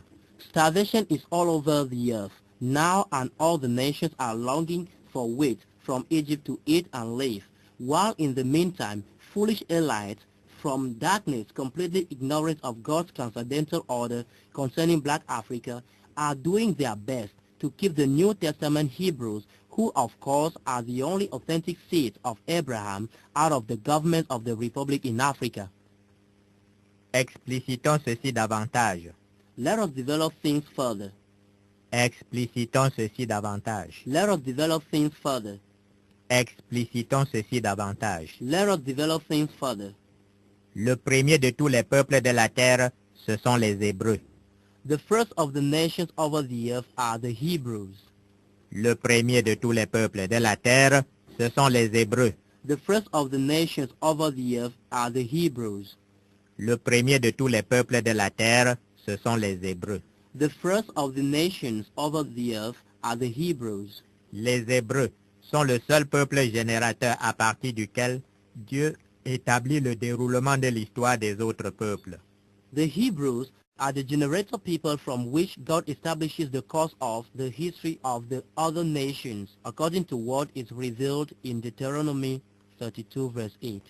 Starvation is all over the earth now, and all the nations are longing for wheat from Egypt to eat and live, while in the meantime foolish elites from darkness, completely ignorant of God's transcendental order concerning Black Africa, are doing their best to keep the New Testament Hebrews, who of course are the only authentic seeds of Abraham, out of the government of the Republic in Africa. Explicitons ceci davantage. Let us develop things further. Explicitons ceci davantage. Let us develop things further. Explicitons ceci davantage. Let us develop things further. Le premier de tous les peuples de la terre, ce sont les Hébreux. The first of the nations over the earth are the Hebrews. Le premier de tous les peuples de la terre, ce sont les Hébreux. The first of the nations over the earth are the Hebrews. Le premier de tous les peuples de la terre, ce sont les Hébreux. The first of the nations over the earth are the Hebrews. Les Hébreux sont le seul peuple générateur à partir duquel Dieu établit le déroulement de l'histoire des autres peuples. The Hebrews are the generator people from which God establishes the course of the history of the other nations, according to what is revealed in Deuteronomy 32 verse 8.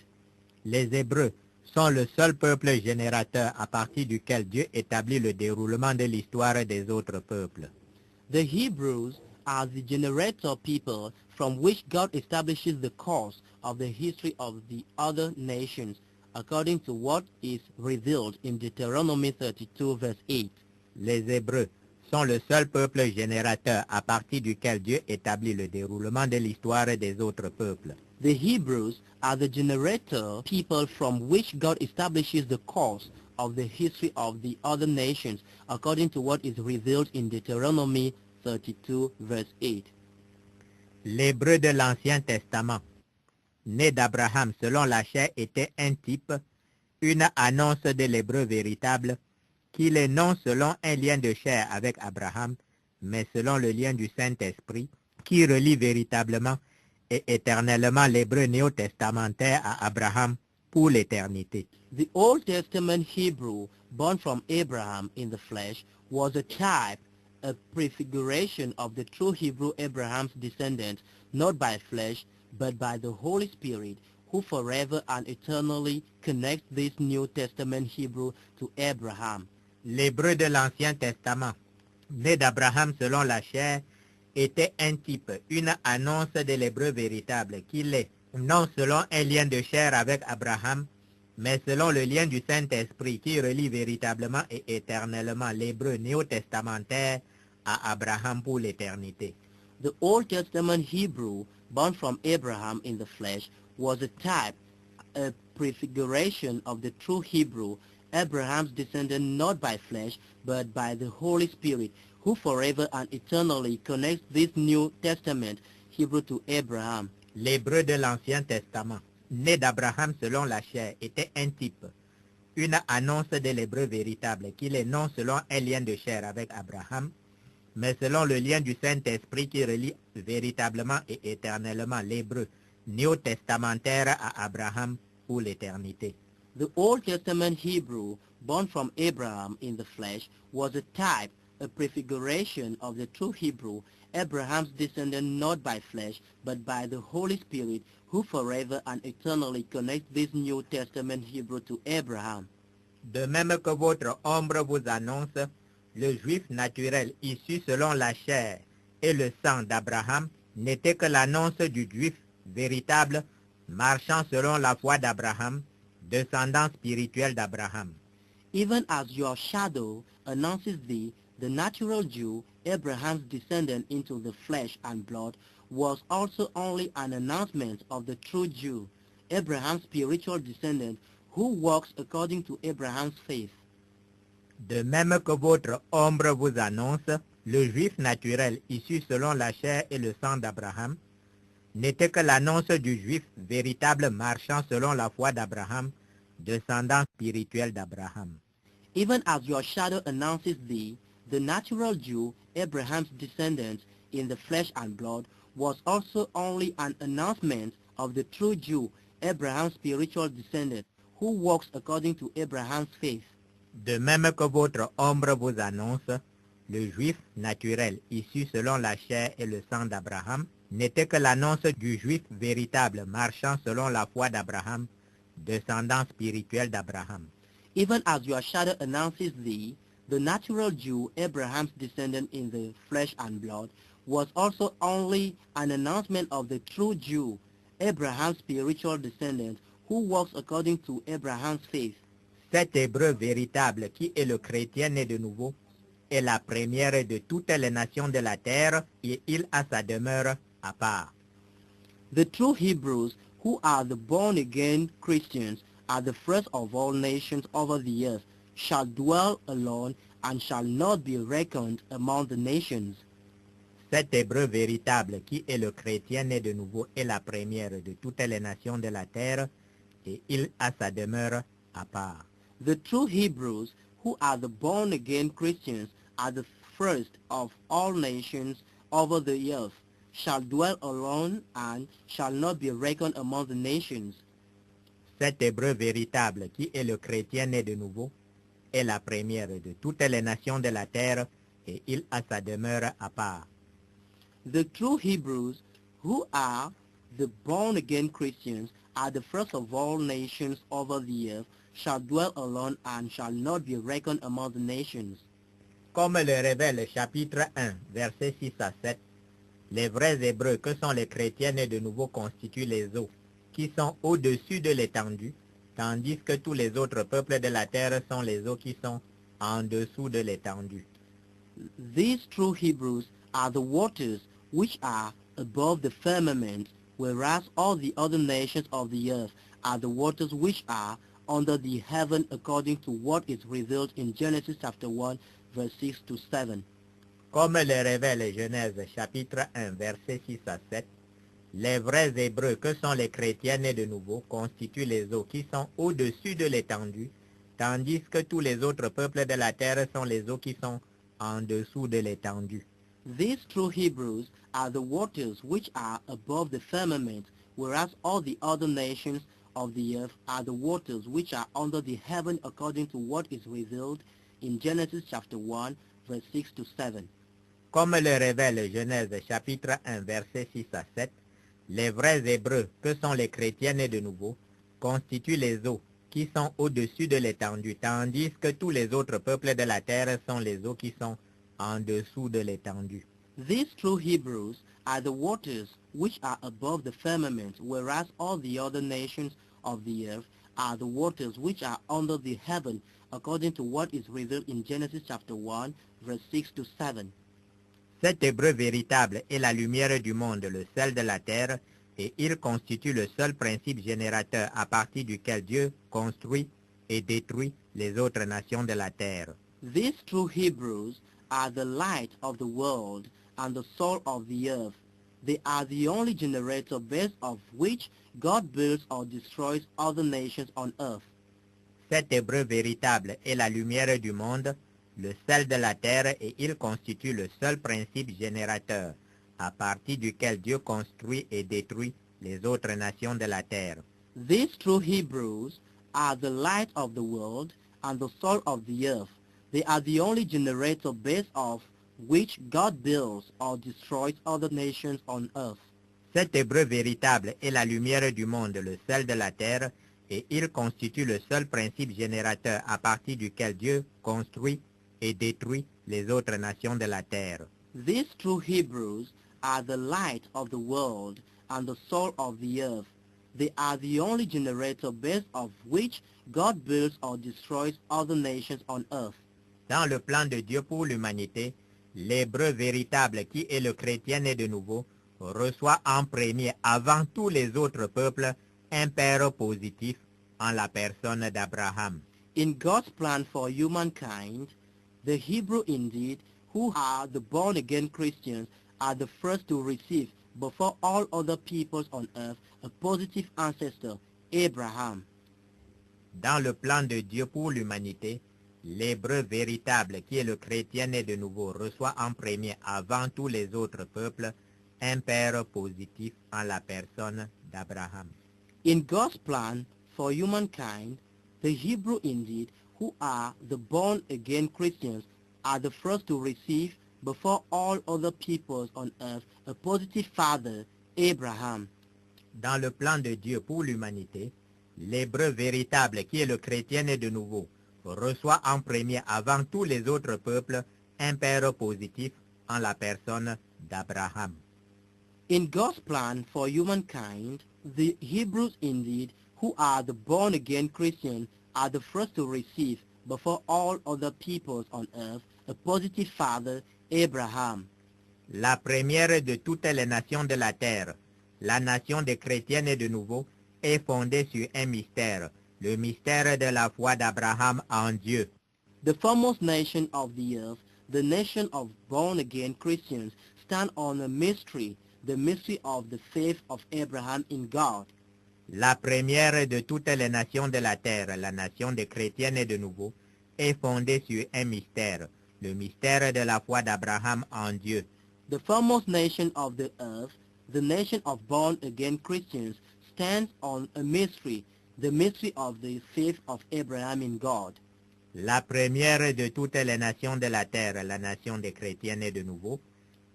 Les Hébreux sont le seul peuple générateur à partir duquel Dieu établit le déroulement de l'histoire des autres peuples. The Hebrews are the generator people from which God establishes the course of the history of the other nations, according to what is revealed in Deuteronomy 32 verse 8. Les Hébreux sont le seul peuple générateur à partir duquel Dieu établit le déroulement de l'histoire des autres peuples. The Hebrews are the generator people from which God establishes the course of the history of the other nations, according to what is revealed in Deuteronomy 32 verse 8. L'Hébreu de l'Ancien Testament, né d'Abraham selon la chair, était un type, une annonce de l'Hébreu véritable, qu'il est non selon un lien de chair avec Abraham, mais selon le lien du Saint-Esprit, qui relie véritablement et éternellement l'Hébreu néo-testamentaire à Abraham pour l'éternité. The Old Testament Hebrew, born from Abraham in the flesh, was a type, a prefiguration of the true Hebrew Abraham's descendant, not by flesh, but by the Holy Spirit, who forever and eternally connects this New Testament Hebrew to Abraham. L'hébreu de l'Ancien Testament, né d'Abraham selon la chair, était un type, une annonce de l'hébreu véritable, qu'il est, non selon un lien de chair avec Abraham, mais selon le lien du Saint-Esprit qui relie véritablement et éternellement l'hébreu néo-testamentaire à Abraham pour l'éternité. The Old Testament Hebrew, born from Abraham in the flesh, was a type, a prefiguration of the true Hebrew, Abraham's descendant not by flesh, but by the Holy Spirit, who forever and eternally connects this New Testament Hebrew to Abraham. L'hébreu de l'Ancien Testament, né d'Abraham selon la chair, était un type, une annonce de l'hébreu véritable, qu'il est non selon un lien de chair avec Abraham, mais selon le lien du Saint-Esprit qui relie véritablement et éternellement l'hébreu néo-testamentaire à Abraham pour l'éternité. The Old Testament Hebrew, born from Abraham in the flesh, was a type, a prefiguration of the true Hebrew, Abraham's descendant not by flesh, but by the Holy Spirit, who forever and eternally connects this New Testament Hebrew to Abraham. De même que votre ombre vous annonce, le juif naturel issu selon la chair et le sang d'Abraham n'était que l'annonce du juif véritable marchant selon la foi d'Abraham, descendant spirituel d'Abraham. Even as your shadow announces thee, the natural Jew, Abraham's descendant into the flesh and blood, was also only an announcement of the true Jew, Abraham's spiritual descendant, who walks according to Abraham's faith. De même que votre ombre vous annonce, le juif naturel issu selon la chair et le sang d'Abraham, n'était que l'annonce du juif véritable marchant selon la foi d'Abraham, descendant spirituel d'Abraham. Even as your shadow announces thee, the natural Jew, Abraham's descendant in the flesh and blood, was also only an announcement of the true Jew, Abraham's spiritual descendant, who walks according to Abraham's faith. De même que votre ombre vous annonce, le juif naturel issu selon la chair et le sang d'Abraham, n'était que l'annonce du juif véritable marchant selon la foi d'Abraham, descendant spirituel d'Abraham. Even as your shadow announces thee, the natural Jew, Abraham's descendant in the flesh and blood, was also only an announcement of the true Jew, Abraham's spiritual descendant, who walks according to Abraham's faith. Cet hébreu véritable qui est le chrétien né de nouveau est la première de toutes les nations de la terre et il a sa demeure à part. The true Hebrews, who are the born-again Christians, are the first of all nations over the earth, shall dwell alone and shall not be reckoned among the nations. Cet hébreu véritable qui est le chrétien né de nouveau est la première de toutes les nations de la terre et il a sa demeure à part. The true Hebrews, who are the born-again Christians, are the first of all nations over the earth, shall dwell alone and shall not be reckoned among the nations. Cet hébreu véritable qui est le chrétien né de nouveau est la première de toutes les nations de la terre et il a sa demeure à part. The true Hebrews, who are the born-again Christians, are the first of all nations over the earth, shall dwell alone and shall not be reckoned among the nations. Comme le révèle chapitre 1, versets 6 à 7, les vrais Hébreux que sont les chrétiens nés de nouveau constituent les eaux, qui sont au-dessus de l'étendue, tandis que tous les autres peuples de la terre sont les eaux qui sont en dessous de l'étendue. These true Hebrews are the waters which are above the firmament, whereas all the other nations of the earth are the waters which are under the heaven according to what is revealed in Genesis chapter 1, verse 6 to 7. Comme le révèle Genèse chapitre 1, versets 6 à 7, les vrais Hébreux que sont les chrétiens nés de nouveau constituent les eaux qui sont au-dessus de l'étendue, tandis que tous les autres peuples de la terre sont les eaux qui sont en dessous de l'étendue. These true Hebrews are the waters which are above the firmament, whereas all the other nations of the earth are the waters which are under the heaven according to what is revealed in Genesis chapter 1, verse 6 to 7. Comme le révèle Genèse chapitre 1, versets 6 à 7, Les vrais Hébreux, que sont les chrétiens nés de nouveau, constituent les eaux qui sont au-dessus de l'étendue, tandis que tous les autres peuples de la terre sont les eaux qui sont en dessous de l'étendue. These true Hebrews are the waters which are above the firmament, whereas all the other nations of the earth are the waters which are under the heaven, according to what is revealed in Genesis chapter 1, verse 6 to 7. Cet Hébreu véritable est la lumière du monde, le sel de la terre, et il constitue le seul principe générateur à partir duquel Dieu construit et détruit les autres nations de la terre. These true Hebrews are the light of the world and the salt of the earth. They are the only generator based of which God builds or destroys other nations on earth. Cet Hébreu véritable est la lumière du monde, le sel de la terre, et il constitue le seul principe générateur à partir duquel Dieu construit et détruit les autres nations de la terre. These true Hebrews are the light of the world and the salt of the earth. They are the only generator based of which God builds or destroys other nations on earth. Cet Hébreu véritable est la lumière du monde, le sel de la terre, et il constitue le seul principe générateur à partir duquel Dieu construit et détruit les autres nations de la terre. These true Hebrews are the light of the world and the salt of the earth. They are the only generator based of which God builds or destroys other nations on earth. Dans le plan de Dieu pour l'humanité, l'Hébreu véritable qui est le chrétien né de nouveau reçoit en premier avant tous les autres peuples un père positif en la personne d'Abraham. In God's plan for humankind, the Hebrew indeed, who are the born-again Christians, are the first to receive, before all other peoples on earth, a positive ancestor, Abraham. Dans le plan de Dieu pour l'humanité, l'Hébreu véritable qui est le chrétien né de nouveau reçoit en premier avant tous les autres peuples un père positif en la personne d'Abraham. In God's plan for humankind, the Hebrew indeed, who are the born-again Christians, are the first to receive, before all other peoples on earth, a positive father, Abraham. Dans le plan de Dieu pour l'humanité, l'Hébreu véritable qui est le chrétien né de nouveau reçoit en premier avant tous les autres peuples un père positif en la personne d'Abraham. In God's plan for humankind, the Hebrews indeed, who are the born-again Christians, are the first to receive, before all other peoples on earth, a positive father, Abraham. La première de toutes les nations de la terre, la nation des chrétiens nés de nouveau, est fondée sur un mystère, le mystère de la foi d'Abraham en Dieu. The foremost nation of the earth, the nation of born-again Christians, stand on a mystery, the mystery of the faith of Abraham in God. La première de toutes les nations de la terre, la nation des chrétiens nés de nouveau, est fondée sur un mystère, le mystère de la foi d'Abraham en Dieu. The foremost nation of the earth, the nation of born-again Christians, stands on a mystery, the mystery of the faith of Abraham in God. La première de toutes les nations de la terre, la nation des chrétiens nés de nouveau,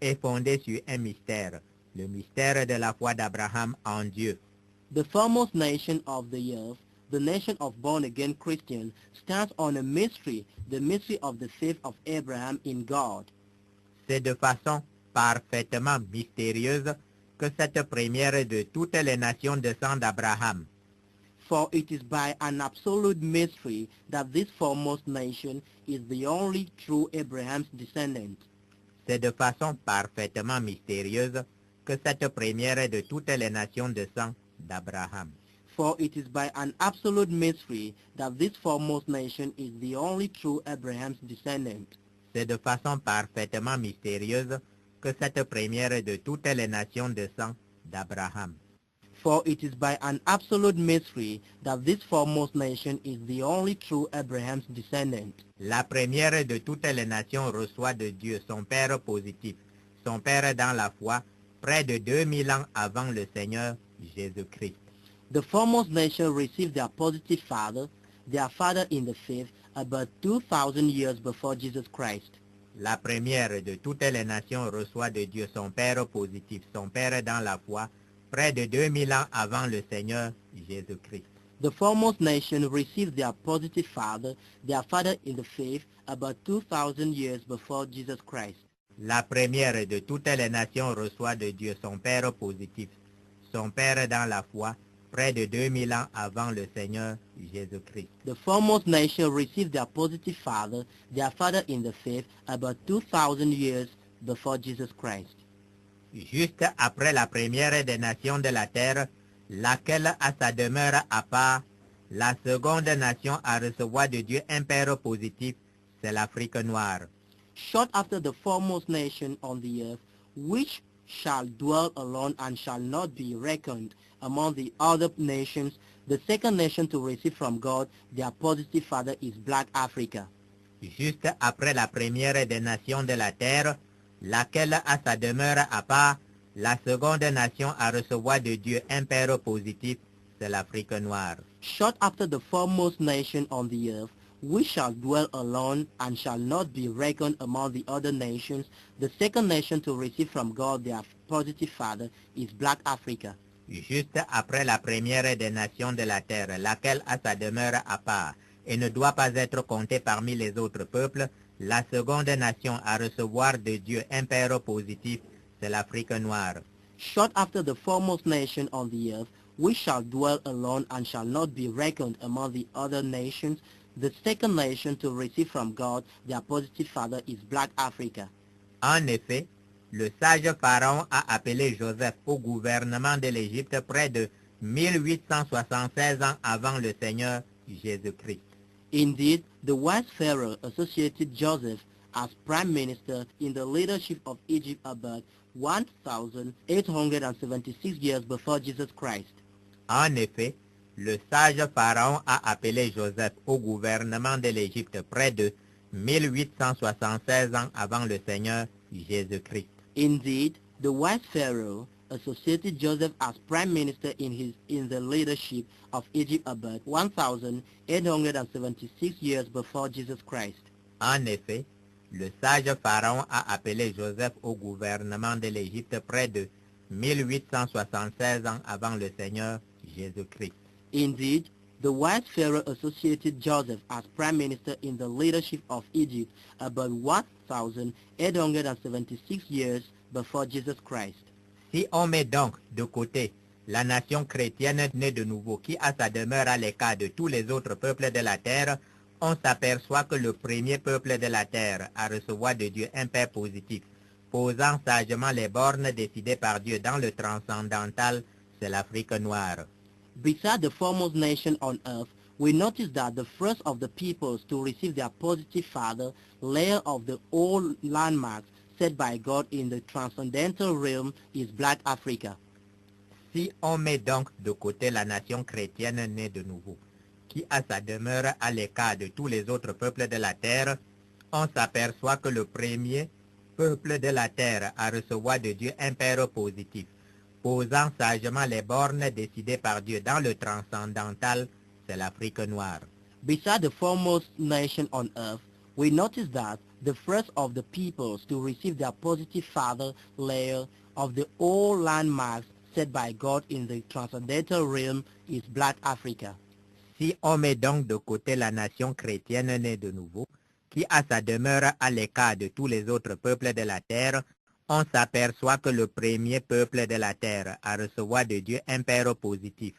est fondée sur un mystère, le mystère de la foi d'Abraham en Dieu. The foremost nation of the earth, the nation of born-again Christians, stands on a mystery, the mystery of the faith of Abraham in God. C'est de façon parfaitement mystérieuse que cette première de toutes les nations descend d'Abraham. For it is by an absolute mystery that this foremost nation is the only true Abraham's descendant. C'est de façon parfaitement mystérieuse que cette première de toutes les nations descend d'Abraham. For it is by an absolute mystery that this foremost nation is the only true Abraham's descendant. C'est de façon parfaitement mystérieuse que cette première de toutes les nations descend d'Abraham. For it is by an absolute mystery that this foremost nation is the only true Abraham's descendant. La première de toutes les nations reçoit de Dieu son Père positif, son Père dans la foi, près de 2000 ans avant le Seigneur Jésus-Christ. The foremost nation received their positive father, their father in the faith, about 2,000 years before Jesus Christ. La première de toutes les nations reçoit de Dieu son Père positif, son Père dans la foi, près de 2000 ans avant le Seigneur Jésus-Christ. The foremost nation received their positive father in the faith, about 2,000 years before Jesus Christ. La première de toutes les nations reçoit de Dieu son Père positif, son Père dans la foi, près de 2000 ans avant le Seigneur Jésus-Christ. The foremost nation received their positive father in the faith, about 2,000 years before Jesus Christ. Juste après la première des nations de la terre, laquelle a sa demeure à part, la seconde nation à recevoir de Dieu un Père positif, c'est l'Afrique noire. Short after the foremost nation on the earth, which shall dwell alone and shall not be reckoned among the other nations, the second nation to receive from God their positive father is Black Africa. Juste après la première des nations de la terre, laquelle a sa demeure à part, la seconde nation à recevoir de Dieu un Père positif, c'est l'Afrique noire. Short after the foremost nation on the earth, which shall dwell alone and shall not be reckoned among the other nations, the second nation to receive from God their positive father is Black Africa. Juste après la première des nations de la terre, laquelle a sa demeure à part et ne doit pas être comptée parmi les autres peuples, la seconde nation à recevoir de Dieu un Père positif, c'est l'Afrique noire. Short after the foremost nation on the earth, which shall dwell alone and shall not be reckoned among the other nations, the second nation to receive from God their positive father is Black Africa. En effet, le sage Pharaon a appelé Joseph au gouvernement de l'Égypte près de 1876 ans avant le Seigneur Jésus-Christ. Indeed, the wise Pharaoh associated Joseph as prime minister in the leadership of Egypt about 1,876 years before Jesus Christ. En effet, le sage Pharaon a appelé Joseph au gouvernement de l'Égypte près de 1876 ans avant le Seigneur Jésus-Christ. Indeed, the wise Pharaoh associated Joseph as prime minister in the leadership of Egypt about 1,876 years before Jesus Christ. En effet, le sage Pharaon a appelé Joseph au gouvernement de l'Égypte près de 1876 ans avant le Seigneur Jésus-Christ. Indeed, the wise Pharaoh associated Joseph as prime minister in the leadership of Egypt about 1,876 years before Jesus Christ. Si on met donc de côté la nation chrétienne née de nouveau qui a sa demeure à l'écart de tous les autres peuples de la terre, on s'aperçoit que le premier peuple de la terre à recevoir de Dieu un Père positif, posant sagement les bornes décidées par Dieu dans le transcendantal, c'est l'Afrique noire. Beside the foremost nation on earth, we notice that the first of the peoples to receive their positive father, layer of the old landmarks set by God in the transcendental realm, is Black Africa. Si on met donc de côté la nation chrétienne née de nouveau, qui a sa demeure à l'écart de tous les autres peuples de la terre, on s'aperçoit que le premier peuple de la terre à recevoir de Dieu un Père positif, posant sagement les bornes décidées par Dieu dans le transcendantal, c'est l'Afrique noire. Beside the foremost nation on earth, we notice that the first of the peoples to receive their positive father layer of the old landmarks set by God in the transcendental realm is Black Africa. Si on met donc de côté la nation chrétienne née de nouveau, qui a sa demeure à l'écart de tous les autres peuples de la terre, on s'aperçoit que le premier peuple de la terre à recevoir de Dieu un Père positif,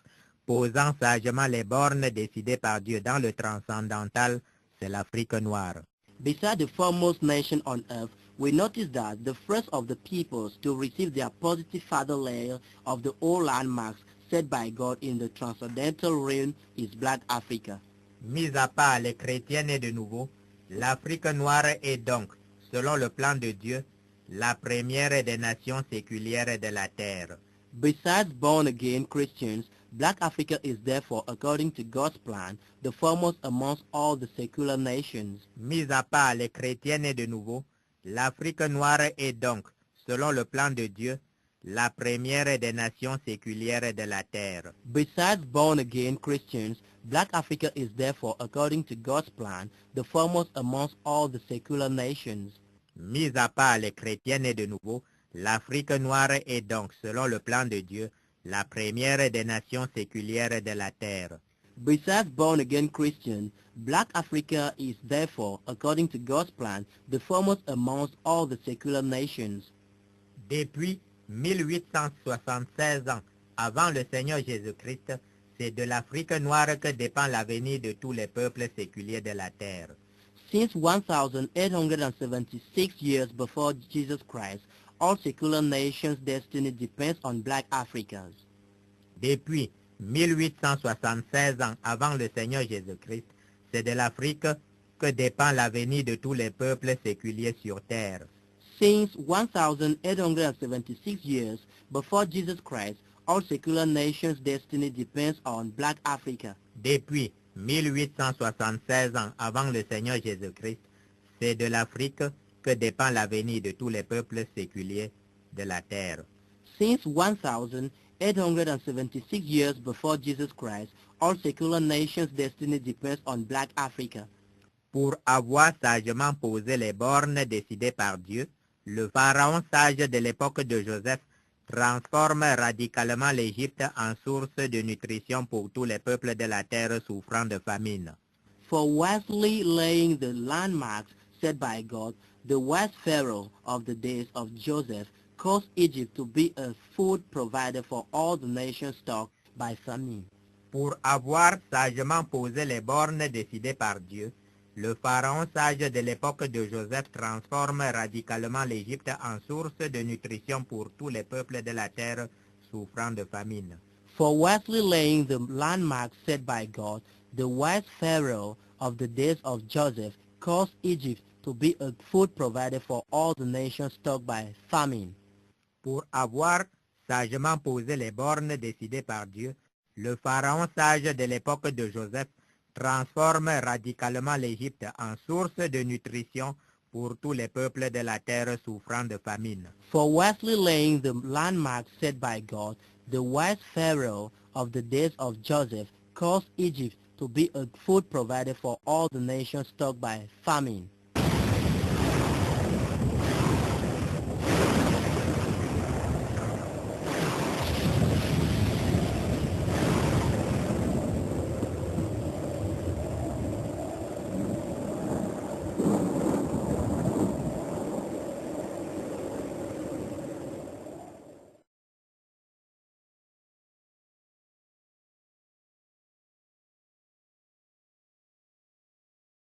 posant sagement les bornes décidées par Dieu dans le transcendantal, c'est l'Afrique noire. Beside the foremost nation on earth, we notice that the first of the peoples to receive their positive father layer of the old landmarks set by God in the transcendental realm is Black Africa. Mis à part les chrétiens nés de nouveau, l'Afrique noire est donc, selon le plan de Dieu, la première des nations séculières de la terre. Besides born-again Christians, Black Africa is therefore, according to God's plan, the foremost amongst all the secular nations. Mis à part les chrétiens nés de nouveau, l'Afrique noire est donc, selon le plan de Dieu, la première des nations séculières de la terre. Besides born-again Christians, Black Africa is therefore, according to God's plan, the foremost amongst all the secular nations. Mis à part les chrétiens nés de nouveau, l'Afrique noire est donc, selon le plan de Dieu, la première des nations séculières de la terre. Besides born-again Christians, Black Africa is therefore, according to God's plan, the foremost amongst all the secular nations. Depuis 1876 ans, avant le Seigneur Jésus-Christ, c'est de l'Afrique noire que dépend l'avenir de tous les peuples séculiers de la terre. Since 1876 years before Jesus Christ, all secular nations' destiny depends on Black Africans. Depuis 1876 ans avant le Seigneur Jésus-Christ, c'est de l'Afrique que dépend l'avenir de tous les peuples séculiers sur terre. Since 1876 years before Jesus Christ, all secular nations' destiny depends on Black Africa. Depuis 1876 ans avant le Seigneur Jésus-Christ, c'est de l'Afrique que dépend l'avenir de tous les peuples séculiers de la terre. Since 1876 years before Jesus Christ, all secular nations' destiny depends on Black Africa. Pour avoir sagement posé les bornes décidées par Dieu, le pharaon sage de l'époque de Joseph transforme radicalement l'Égypte en source de nutrition pour tous les peuples de la terre souffrant de famine. For wisely laying the landmarks set by God, the wise Pharaoh of the days of Joseph caused Egypt to be a food provider for all the nations struck by famine. Pour avoir sagement posé les bornes décidées par Dieu, le pharaon sage de l'époque de Joseph transforme radicalement l'Égypte en source de nutrition pour tous les peuples de la terre souffrant de famine. For wisely laying the landmarks set by God, the wise Pharaoh of the days of Joseph caused Egypt to be a food provider for all the nations struck by famine. Pour avoir sagement posé les bornes décidées par Dieu, le pharaon sage de l'époque de Joseph transforme radicalement l'Égypte en source de nutrition pour tous les peuples de la terre souffrant de famine. For wisely laying the landmarks set by God, the wise Pharaoh of the days of Joseph caused Egypt to be a food provider for all the nations struck by famine.